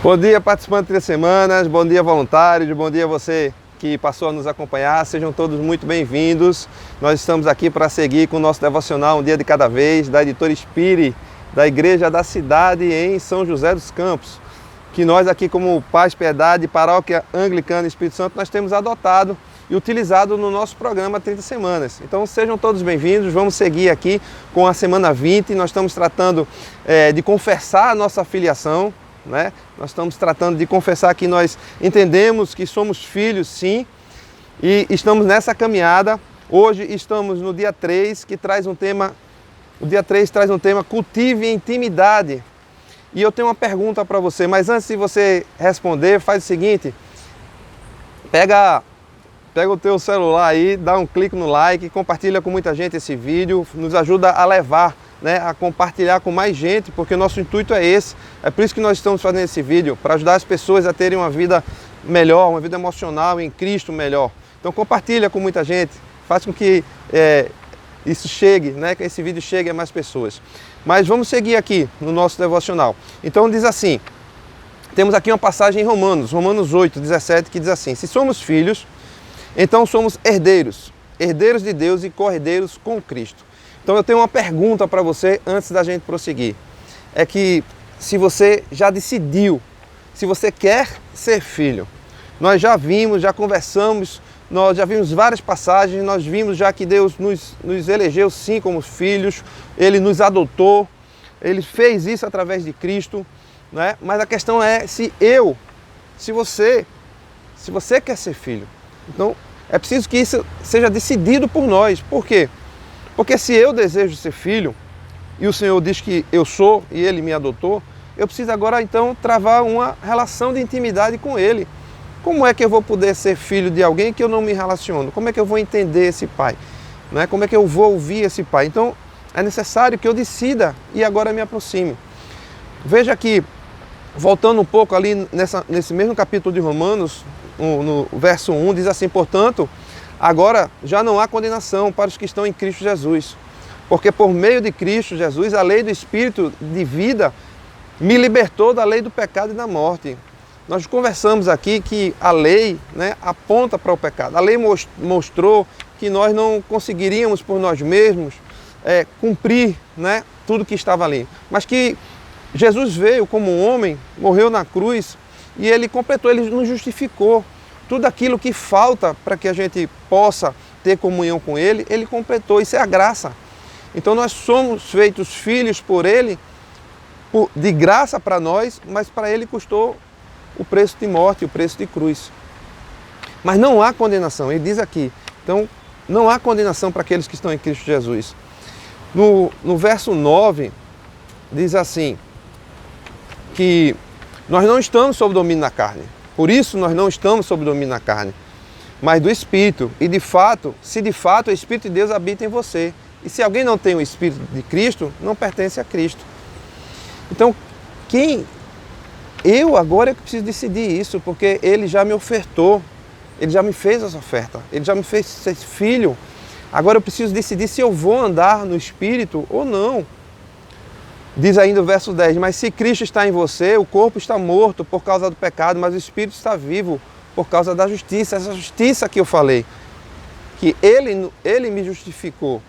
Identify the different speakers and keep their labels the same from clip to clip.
Speaker 1: Bom dia, participante de 3 semanas, bom dia, voluntários, bom dia você que passou a nos acompanhar, sejam todos muito bem-vindos. Nós estamos aqui para seguir com o nosso devocional Um Dia de Cada Vez, da editora Inspire, da Igreja da Cidade em São José dos Campos, que nós aqui como Paz, Piedade, Paróquia Anglicana Espírito Santo, nós temos adotado e utilizado no nosso programa 30 Semanas. Então sejam todos bem-vindos, vamos seguir aqui com a semana 20, nós estamos tratando de confessar a nossa filiação, né? Nós estamos tratando de confessar que nós entendemos que somos filhos, sim, e estamos nessa caminhada. Hoje estamos no dia 3, que traz um tema, o dia 3 traz um tema, cultive intimidade. E eu tenho uma pergunta para você, mas antes de você responder, faz o seguinte, pega o teu celular aí, dá um clique no like, compartilha com muita gente esse vídeo, nos ajuda a levar, né, a compartilhar com mais gente, porque o nosso intuito é esse. É por isso que nós estamos fazendo esse vídeo, para ajudar as pessoas a terem uma vida melhor, uma vida emocional em Cristo melhor. Então compartilha com muita gente, faz com que isso chegue, né, que esse vídeo chegue a mais pessoas. Mas vamos seguir aqui no nosso devocional. Então diz assim, temos aqui uma passagem em Romanos 8, 17, que diz assim: se somos filhos, então somos herdeiros, herdeiros de Deus e co-herdeiros com Cristo. Então eu tenho uma pergunta para você antes da gente prosseguir. É que se você já decidiu, se você quer ser filho, nós já vimos, já conversamos, nós já vimos várias passagens, nós vimos já que Deus nos elegeu sim como filhos, Ele nos adotou, Ele fez isso através de Cristo, né? Mas a questão é se você quer ser filho. Então é preciso que isso seja decidido por nós. Por quê? Porque se eu desejo ser filho, e o Senhor diz que eu sou e Ele me adotou, eu preciso agora então travar uma relação de intimidade com Ele. Como é que eu vou poder ser filho de alguém que eu não me relaciono? Como é que eu vou entender esse pai? Né? Como é que eu vou ouvir esse pai? Então é necessário que eu decida e agora me aproxime. Veja que, voltando um pouco ali nesse mesmo capítulo de Romanos, no verso 1, diz assim: portanto, agora já não há condenação para os que estão em Cristo Jesus, porque por meio de Cristo Jesus, a lei do Espírito de vida me libertou da lei do pecado e da morte. Nós conversamos aqui que a lei, né, aponta para o pecado. A lei mostrou que nós não conseguiríamos por nós mesmos cumprir, né, tudo que estava ali. Mas que Jesus veio como um homem, morreu na cruz e Ele completou, Ele nos justificou. Tudo aquilo que falta para que a gente possa ter comunhão com Ele, Ele completou. Isso é a graça. Então nós somos feitos filhos por Ele, de graça para nós, mas para Ele custou o preço de morte, o preço de cruz. Mas não há condenação, Ele diz aqui. Então não há condenação para aqueles que estão em Cristo Jesus. No verso 9, diz assim, que nós não estamos sob domínio da carne. Por isso nós não estamos sob domínio da carne, mas do Espírito. E de fato, se de fato o Espírito de Deus habita em você. E se alguém não tem o Espírito de Cristo, não pertence a Cristo. Então, eu agora é que preciso decidir isso, porque Ele já me ofertou, Ele já me fez essa oferta, Ele já me fez ser filho. Agora eu preciso decidir se eu vou andar no Espírito ou não. Diz ainda o verso 10, mas se Cristo está em você, o corpo está morto por causa do pecado, mas o Espírito está vivo por causa da justiça. Essa justiça que eu falei, que Ele me justificou,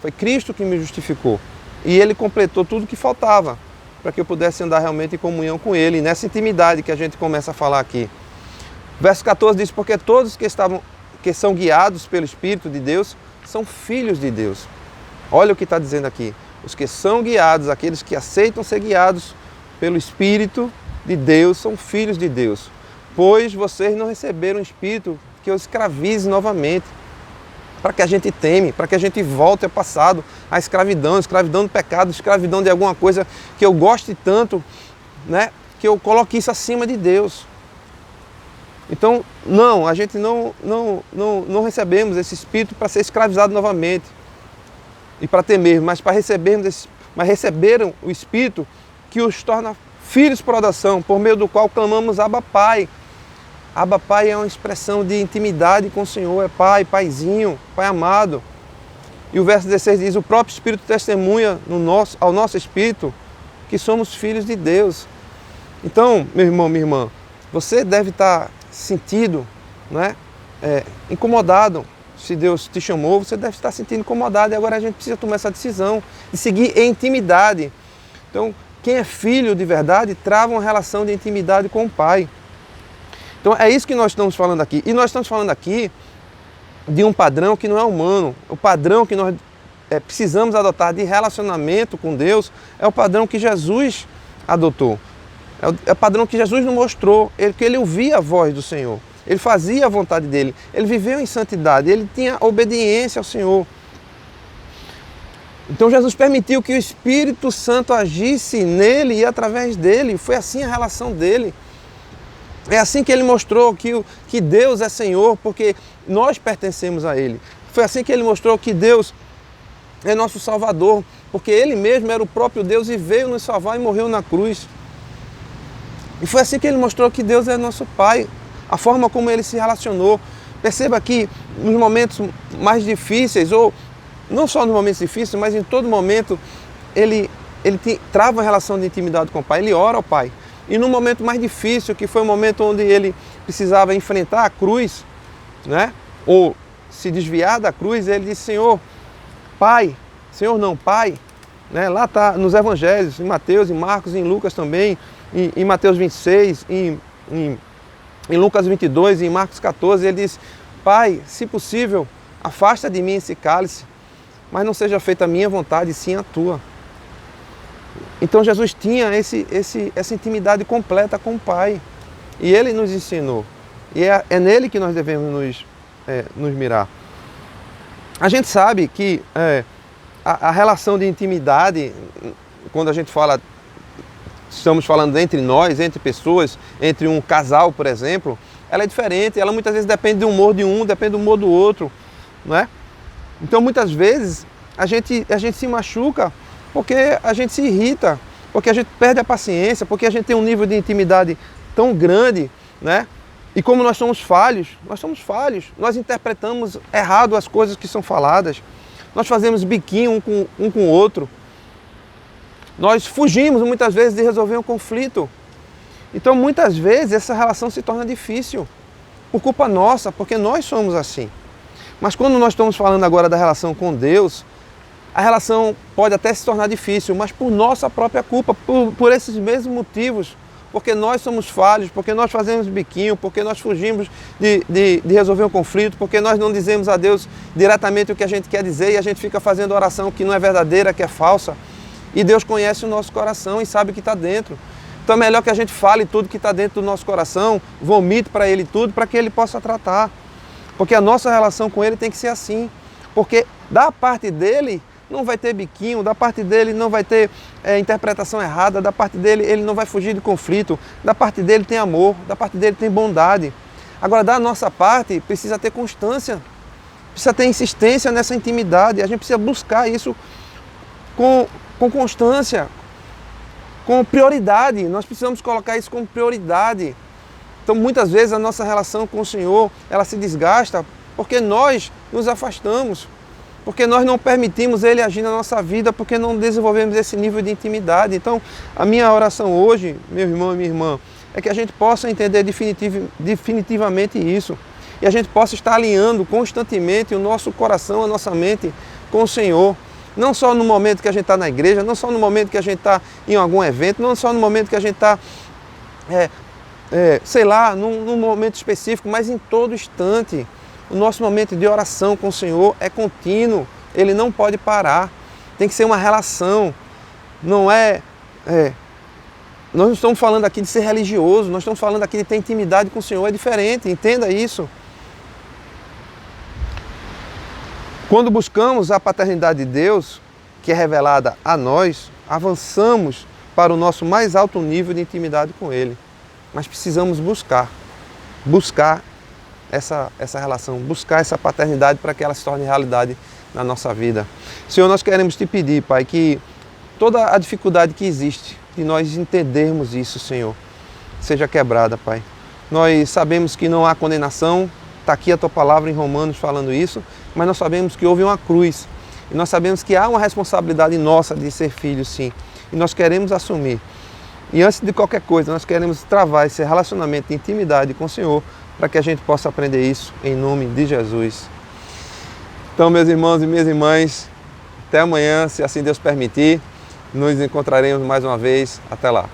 Speaker 1: foi Cristo que me justificou. E Ele completou tudo que faltava para que eu pudesse andar realmente em comunhão com Ele, nessa intimidade que a gente começa a falar aqui. Verso 14 diz, porque todos que são guiados pelo Espírito de Deus são filhos de Deus. Olha o que está dizendo aqui. Os que são guiados, aqueles que aceitam ser guiados pelo Espírito de Deus, são filhos de Deus. Pois vocês não receberam um Espírito que os escravize novamente, para que a gente teme, para que a gente volte ao passado, à escravidão do pecado, escravidão de alguma coisa que eu goste tanto, né, que eu coloque isso acima de Deus. Então, a gente não recebemos esse Espírito para ser escravizado novamente e para temer, mas para receberam o Espírito que os torna filhos por adoção, por meio do qual clamamos Abba Pai. Abba Pai é uma expressão de intimidade com o Senhor, é Pai, Paizinho, Pai amado. E o verso 16 diz, o próprio Espírito testemunha ao nosso Espírito que somos filhos de Deus. Então, meu irmão, minha irmã, você deve estar sentindo, né, incomodado. Se Deus te chamou, você deve estar sentindo incomodado. E agora a gente precisa tomar essa decisão de seguir em intimidade. Então, quem é filho de verdade trava uma relação de intimidade com o Pai. Então, é isso que nós estamos falando aqui. E nós estamos falando aqui de um padrão que não é humano. O padrão que nós precisamos adotar de relacionamento com Deus é o padrão que Jesus adotou. É o padrão que Jesus nos mostrou, que ele ouvia a voz do Senhor. Ele fazia a vontade dele, ele viveu em santidade, ele tinha obediência ao Senhor. Então Jesus permitiu que o Espírito Santo agisse nele e através dele. Foi assim a relação dele. É assim que ele mostrou que Deus é Senhor, porque nós pertencemos a Ele. Foi assim que ele mostrou que Deus é nosso Salvador, porque Ele mesmo era o próprio Deus e veio nos salvar e morreu na cruz. E foi assim que ele mostrou que Deus é nosso Pai. A forma como ele se relacionou. Perceba que nos momentos mais difíceis, ou não só nos momentos difíceis, mas em todo momento, ele trava uma relação de intimidade com o Pai, ele ora ao Pai. E no momento mais difícil, que foi o momento onde ele precisava enfrentar a cruz, né? Ou se desviar da cruz, ele disse, Senhor, Pai, Senhor não, Pai. Né? Lá está nos Evangelhos, em Mateus, em Marcos, em Lucas também, em Mateus 26, em Lucas 22 e em Marcos 14, ele diz, Pai, se possível, afasta de mim esse cálice, mas não seja feita a minha vontade, sim a tua. Então Jesus tinha essa intimidade completa com o Pai. E Ele nos ensinou. E é nele que nós devemos nos mirar. A gente sabe que a relação de intimidade, quando a gente fala, estamos falando entre nós, entre pessoas, entre um casal, por exemplo, ela é diferente, ela muitas vezes depende do humor de um, depende do humor do outro, não é? Então muitas vezes a gente se machuca porque a gente se irrita, porque a gente perde a paciência, porque a gente tem um nível de intimidade tão grande, né? E como nós somos falhos, nós interpretamos errado as coisas que são faladas, nós fazemos biquinho um com o outro, nós fugimos muitas vezes de resolver um conflito. Então muitas vezes essa relação se torna difícil, por culpa nossa, porque nós somos assim. Mas quando nós estamos falando agora da relação com Deus, a relação pode até se tornar difícil, mas por nossa própria culpa, por esses mesmos motivos, porque nós somos falhos, porque nós fazemos biquinho, porque nós fugimos de resolver um conflito, porque nós não dizemos a Deus diretamente o que a gente quer dizer e a gente fica fazendo oração que não é verdadeira, que é falsa. E Deus conhece o nosso coração e sabe o que está dentro. Então é melhor que a gente fale tudo que está dentro do nosso coração, vomite para Ele tudo, para que Ele possa tratar. Porque a nossa relação com Ele tem que ser assim. Porque da parte dEle não vai ter biquinho, da parte dEle não vai ter interpretação errada, da parte dEle Ele não vai fugir de conflito, da parte dEle tem amor, da parte dEle tem bondade. Agora da nossa parte precisa ter constância, precisa ter insistência nessa intimidade, a gente precisa buscar isso com constância, com prioridade, nós precisamos colocar isso como prioridade. Então muitas vezes a nossa relação com o Senhor, ela se desgasta porque nós nos afastamos, porque nós não permitimos Ele agir na nossa vida, porque não desenvolvemos esse nível de intimidade. Então a minha oração hoje, meu irmão e minha irmã, é que a gente possa entender definitivamente isso, e a gente possa estar alinhando constantemente o nosso coração, a nossa mente com o Senhor. Não só no momento que a gente está na igreja, não só no momento que a gente está em algum evento, não só no momento que a gente está, sei lá, num momento específico, mas em todo instante. O nosso momento de oração com o Senhor é contínuo, ele não pode parar. Tem que ser uma relação, não nós não estamos falando aqui de ser religioso, nós estamos falando aqui de ter intimidade com o Senhor, é diferente, entenda isso. Quando buscamos a paternidade de Deus, que é revelada a nós, avançamos para o nosso mais alto nível de intimidade com Ele. Mas precisamos buscar essa relação, buscar essa paternidade para que ela se torne realidade na nossa vida. Senhor, nós queremos te pedir, Pai, que toda a dificuldade que existe de nós entendermos isso, Senhor, seja quebrada, Pai. Nós sabemos que não há condenação, está aqui a Tua palavra em Romanos falando isso, mas nós sabemos que houve uma cruz, e nós sabemos que há uma responsabilidade nossa de ser filhos, sim, e nós queremos assumir. E antes de qualquer coisa, nós queremos travar esse relacionamento de intimidade com o Senhor, para que a gente possa aprender isso em nome de Jesus. Então, meus irmãos e minhas irmãs, até amanhã, se assim Deus permitir, nos encontraremos mais uma vez. Até lá.